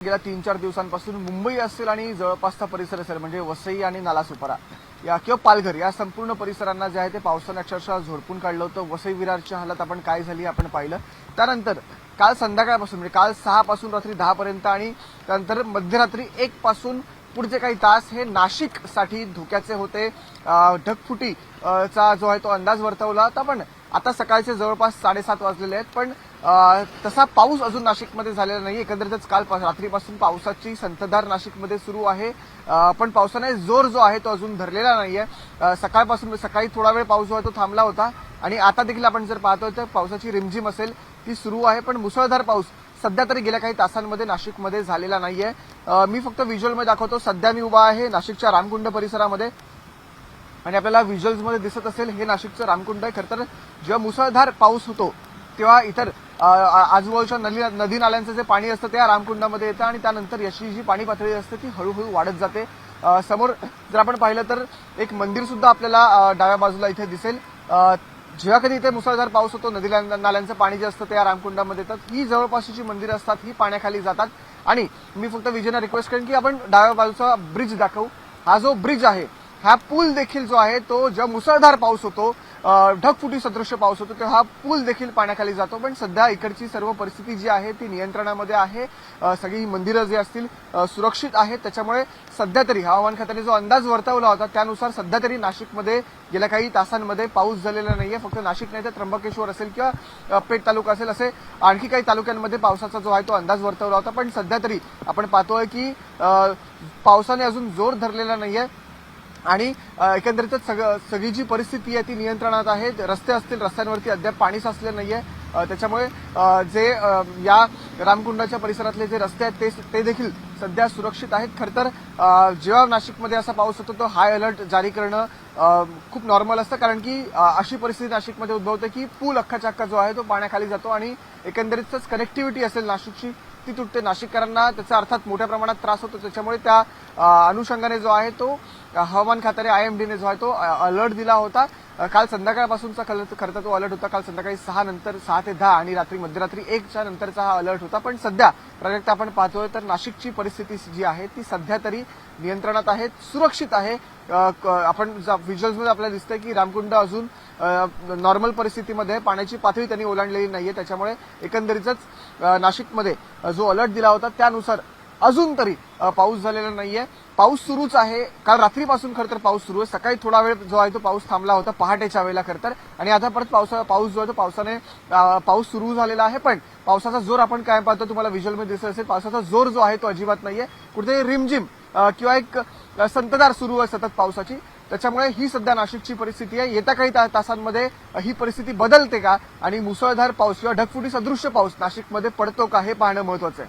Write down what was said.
गेल्या 3-4 दिवसांपासून मुंबई असेल आणि जवळपासचा परिसर असेल म्हणजे वसई आणि नालासोपारा या किंवा पालघर या संपूर्ण परिसरांना जे आहे ते पावसाने अक्षरशः झोडपून काढलं होतं। वसई विरारची हालत आपण काय झाली आपण पाहिलं। त्यानंतर काल संध्याकाळपासून म्हणजे काल 6 पासून रात्री 10 पर्यंत आणि त्यानंतर मध्यरात्री 1 पासून पुढचे काही तास हे नाशिकसाठी धोक्याचे होते। ढगफुटी चा जो आहे तो अंदाज वर्तवला होता, पण आता सकाळचे जवळपास 7:30 वाजलेले आहेत, पण तसा पाऊस अजून नाशिकमध्ये झालेला नाही। एकंदरीतच काल रात्रीपासून पावसाची संततधार नाशिकमध्ये सुरू आहे, पण पावसाने जोर जो आहे तो अजून धरलेला नाहीये। सकाळपासून सकाळी थोडा वेळ पाऊस जो आहे तो थांबला होता आणि आता देखील आपण जर पाहतोय तर पावसाची रिमझिम असेल ती सुरू आहे, पण मुसळधार पाऊस सध्या तरी गेल्या काही तासांमध्ये नाशिकमध्ये झालेला नाहीये। मी फक्त व्हिज्युअलमध्ये दाखवतो। सध्या मी उभा आहे नाशिकच्या रामकुंड परिसरामध्ये आणि आपल्याला व्हिज्युअल्समध्ये दिसत असेल हे नाशिकचं रामकुंड आहे। खरं तर जेव्हा मुसळधार पाऊस होतो तेव्हा इतर आजूबाजूच्या नदी नाल्यांचं जे पाणी असतं त्या रामकुंडामध्ये येतं आणि त्यानंतर याची जी पाणी पातळी असते ती हळूहळू वाढत जाते। समोर जर आपण पाहिलं तर एक मंदिर सुद्धा आपल्याला डाव्या बाजूला इथे दिसेल। जेव्हा कधी इथे मुसळधार पाऊस होतो नदी नाल्यांचं पाणी जे असतं ते या रामकुंडामध्ये येतात। ही जवळपासची जी मंदिरं असतात ही पाण्याखाली जातात आणि मी फक्त विजयना रिक्वेस्ट करेन की आपण डाव्या बाजूचा ब्रिज दाखवू। हा जो ब्रिज आहे हा पूल देखील जो आहे तो जेव्हा मुसळधार पाऊस होतो ढगफुटी सदृश्य पाऊस होतो तेव्हा हा पूल देखील पाण्याखाली जातो, पण सध्या इकडची सर्व परिस्थिती जी आहे ती नियंत्रणामध्ये आहे। सगळी मंदिरं जी असतील सुरक्षित आहेत, त्याच्यामुळे सध्या तरी हवामान खात्याने जो अंदाज वर्तवला होता त्यानुसार सध्या तरी नाशिकमध्ये गेल्या काही तासांमध्ये पाऊस झालेला नाहीये। फक्त नाशिक नाही तर त्र्यंबकेश्वर असेल किंवा पेठ तालुका असेल असे आणखी काही तालुक्यांमध्ये पावसाचा जो आहे तो अंदाज वर्तवला होता, पण सध्या तरी आपण पाहतोय की पावसाने अजून जोर धरलेला नाहीये आणि एकंदरीतच सगळी जी परिस्थिती आहे ती नियंत्रणात आहे। रस्ते असतील रस्त्यांवरती अद्याप पाणी साचले नाहीये, त्याच्यामुळे जे या रामकुंडाच्या परिसरातले जे रस्ते आहेत ते देखील सध्या सुरक्षित आहेत। खरं तर जेव्हा नाशिकमध्ये असा पाऊस होतो तो हाय अलर्ट जारी करणं खूप नॉर्मल असतं, कारण की अशी परिस्थिती नाशिकमध्ये उद्भवते की पूल अख्खाच्या अख्खा जो आहे तो पाण्याखाली जातो आणि एकंदरीतच कनेक्टिव्हिटी असेल नाशिकची ती तुटते। नाशिककरांना त्याचा अर्थात मोठ्या प्रमाणात त्रास होतो, त्याच्यामुळे त्या अनुषंगाने जो आहे तो हवामान खात्याने IMDने जो आहे तो अलर्ट दिला होता। काल संध्याकाळपासूनचा खरं तर तो अलर्ट होता। काल संध्याकाळी 6 ते 10 आणि मध्यरात्री 1च्या नंतरचा हा अलर्ट होता, पण सध्या प्राजक्त आपण पाहतोय तर नाशिकची परिस्थिती जी आहे ती सध्या तरी नियंत्रणात आहे, सुरक्षित आहे। आपण व्हिज्युअल्समध्ये आपल्याला दिसतंय की रामकुंड अजून नॉर्मल परिस्थितीमध्ये पाण्याची पातळी त्यांनी ओलांडलेली नाहीये, त्याच्यामुळे एकंदरीतच नाशिकमध्ये जो अलर्ट दिला होता त्यानुसार अजून तरी पाऊस झालेला नाहीये। पाऊस सुरूच आहे, काल रात्रीपासून खरं तर पाऊस सुरू आहे। सकाळी थोडा वेळ जो आहे तो पाऊस थांबला होता पहाटेच्या वेळेला खरं तर, आणि आता परत पाऊस जो आहे तो पाऊस सुरू झालेला आहे, पण पावसाचा जोर आपण काय पाहतो तुम्हाला व्हिज्युअलमध्ये दिसत असेल। पावसाचा जोर जो आहे तो अजिबात नाहीये, कुठेतरी रिमझिम किंवा एक संततधार सुरू आहे सतत पावसाची। त्याच्यामुळे ही सध्या नाशिकची परिस्थिती आहे। येत्या काही तासांमध्ये ही परिस्थिती बदलते का आणि मुसळधार पाऊस किंवा ढगफुटी सदृश्य पाऊस नाशिकमध्ये पडतो का हे पाहणं महत्त्वाचं आहे।